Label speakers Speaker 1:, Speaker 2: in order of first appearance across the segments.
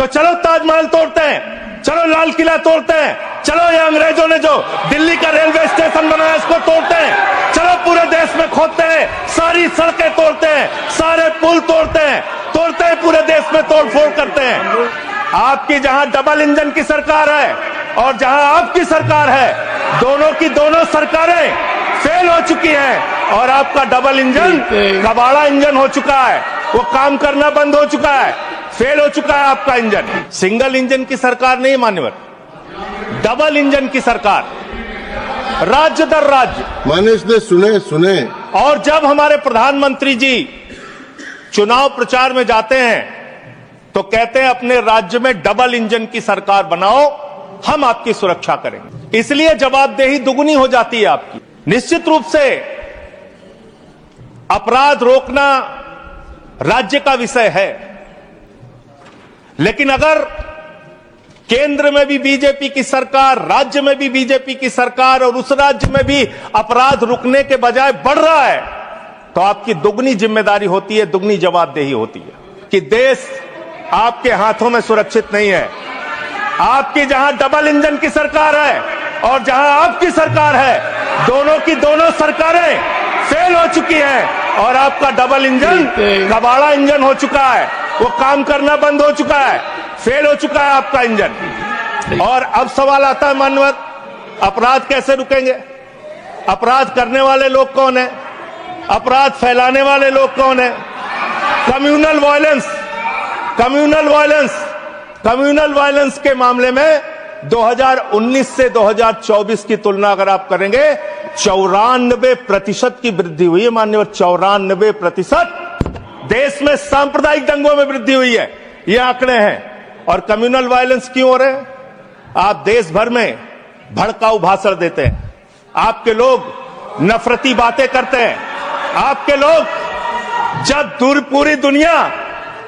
Speaker 1: तो चलो ताजमहल तोड़ते हैं, चलो लाल किला तोड़ते हैं, चलो ये अंग्रेजों ने जो दिल्ली का रेलवे स्टेशन बनाया इसको तोड़ते हैं, चलो पूरे देश में खोदते हैं, सारी सड़कें तोड़ते हैं, सारे पुल तोड़ते हैं, पूरे देश में तोड़फोड़ करते हैं। आपकी जहां डबल इंजन की सरकार है और जहां आपकी सरकार है, दोनों की दोनों सरकारें फेल हो चुकी हैं और आपका डबल इंजन कबाड़ा इंजन हो चुका है, वो काम करना बंद हो चुका है, फेल हो चुका है आपका इंजन। सिंगल इंजन की सरकार नहीं मान्यवर, डबल इंजन की सरकार, राज्य दर राज्य।
Speaker 2: मानिश ने सुने
Speaker 1: और जब हमारे प्रधानमंत्री जी चुनाव प्रचार में जाते हैं तो कहते हैं अपने राज्य में डबल इंजन की सरकार बनाओ, हम आपकी सुरक्षा करेंगे। इसलिए जवाबदेही दुगुनी हो जाती है आपकी। निश्चित रूप से अपराध रोकना राज्य का विषय है, लेकिन अगर केंद्र में भी बीजेपी की सरकार, राज्य में भी बीजेपी की सरकार और उस राज्य में भी अपराध रुकने के बजाय बढ़ रहा है, तो आपकी दुगनी जिम्मेदारी होती है, दुगनी जवाबदेही होती है कि देश आपके हाथों में सुरक्षित नहीं है। आपकी जहां डबल इंजन की सरकार है और जहां आपकी सरकार है, दोनों की दोनों सरकारें फेल हो चुकी हैं और आपका डबल इंजन कबाड़ा इंजन हो चुका है, वो काम करना बंद हो चुका है, फेल हो चुका है आपका इंजन। और अब सवाल आता है मानवर, अपराध कैसे रुकेंगे? अपराध करने वाले लोग कौन है? अपराध फैलाने वाले लोग कौन है? कम्युनल वायलेंस के मामले में 2019 से 2024 की तुलना अगर आप करेंगे, 94% की वृद्धि हुई है माननीय, 94% देश में सांप्रदायिक दंगों में वृद्धि हुई है, ये आंकड़े हैं। और कम्युनल वायलेंस क्यों हो रहे हैं? आप देश भर में भड़काऊ भाषण देते हैं, आपके लोग नफरती बातें करते हैं, आपके लोग जब पूरी दुनिया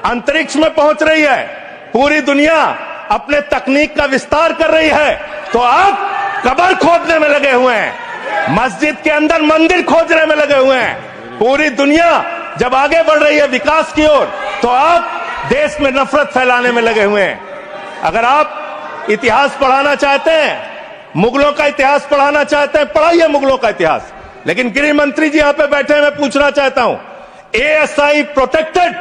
Speaker 1: अंतरिक्ष में पहुंच रही है, पूरी दुनिया अपने तकनीक का विस्तार कर रही है, तो आप कब्र खोदने में लगे हुए हैं, मस्जिद के अंदर मंदिर खोजने में लगे हुए हैं। पूरी दुनिया जब आगे बढ़ रही है विकास की ओर, तो आप देश में नफरत फैलाने में लगे हुए हैं। अगर आप इतिहास पढ़ाना चाहते हैं, मुगलों का इतिहास पढ़ाना चाहते हैं, पढ़ाइए मुगलों का इतिहास। लेकिन गृह मंत्री जी यहां पे बैठे हैं, मैं पूछना चाहता हूं, एएसआई प्रोटेक्टेड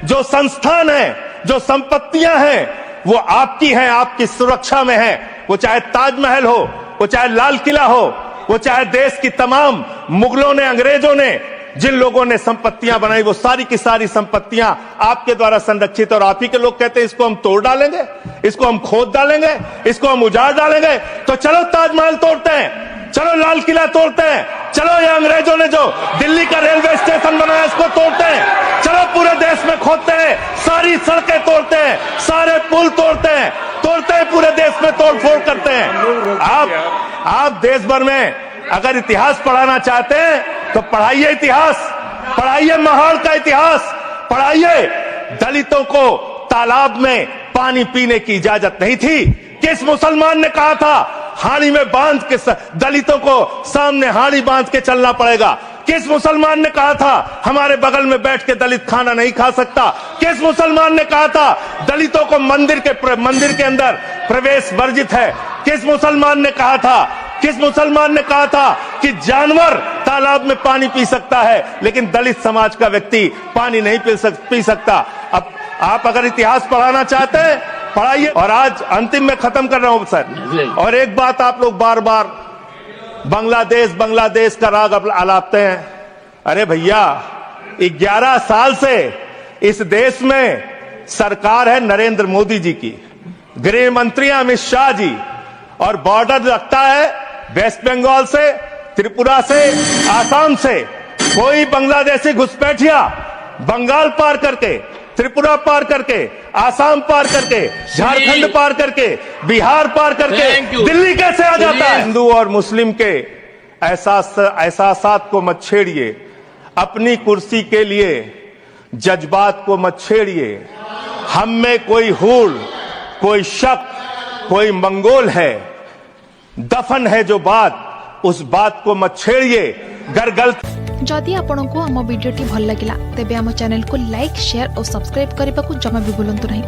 Speaker 1: जो संस्थान है, जो संपत्तियां हैं, वो आपकी हैं, आपकी सुरक्षा में है। वो चाहे ताजमहल हो, वो चाहे लाल किला हो, वो चाहे देश की तमाम मुगलों ने, अंग्रेजों ने जिन लोगों ने संपत्तियां बनाई, वो सारी की सारी संपत्तियां आपके द्वारा संरक्षित। और आप ही के लोग कहते हैं इसको हम तोड़ डालेंगे, इसको हम खोद डालेंगे, इसको हम उजाड़ डालेंगे। तो चलो ताजमहल तोड़ते हैं, चलो लाल किला तोड़ते हैं, चलो ये अंग्रेजों ने जो दिल्ली का रेलवे स्टेशन बनाया इसको तोड़ते हैं, चलो पूरे देश में खोदते हैं, सारी सड़कें तोड़ते हैं, सारे पुल तोड़ते हैं, पूरे देश में तोड़फोड़ करते हैं। आप देश भर में अगर इतिहास पढ़ाना चाहते हैं तो पढ़ाइए इतिहास, पढ़ाइए महाड़ का इतिहास, पढ़ाइए दलितों को तालाब में पानी पीने की इजाजत नहीं थी। किस मुसलमान ने कहा था हाड़ी में बांध के दलितों को सामने हाड़ी बांध के चलना पड़ेगा? किस मुसलमान ने कहा था हमारे बगल में बैठ के दलित खाना नहीं खा सकता? किस मुसलमान ने कहा था दलितों को मंदिर के अंदर प्रवेश वर्जित है? किस मुसलमान ने कहा था कि जानवर तालाब में पानी पी सकता है, लेकिन दलित समाज का व्यक्ति पानी नहीं पी सकता? अब आप अगर इतिहास पढ़ाना चाहते हैं, पढ़ाइए। और आज अंतिम में खत्म कर रहा हूं सर, और एक बात आप लोग बार बार बांग्लादेश का राग आलापते हैं। अरे भैया, 11 साल से इस देश में सरकार है नरेंद्र मोदी जी की, गृह मंत्री अमित शाह जी, और बॉर्डर लगता है वेस्ट बंगाल से, त्रिपुरा से, आसाम से। कोई बांग्लादेशी घुसपैठिया बंगाल पार करके, त्रिपुरा पार करके, आसाम पार करके, झारखंड पार करके, बिहार पार करके दिल्ली कैसे आ जाता है? हिंदू और मुस्लिम के एहसासात को मत छेड़िए, अपनी कुर्सी के लिए जज्बात को मत छेड़िए। हम में कोई हूल, कोई शक, कोई मंगोल है, दफन है जो बात, उस बात को मत छेड़िए।
Speaker 3: जदि आपंक आम भिडी भल लगा तेब आम चैनल को लाइक, शेयर और सब्सक्राइब करने को जमा भी भूलु नहीं।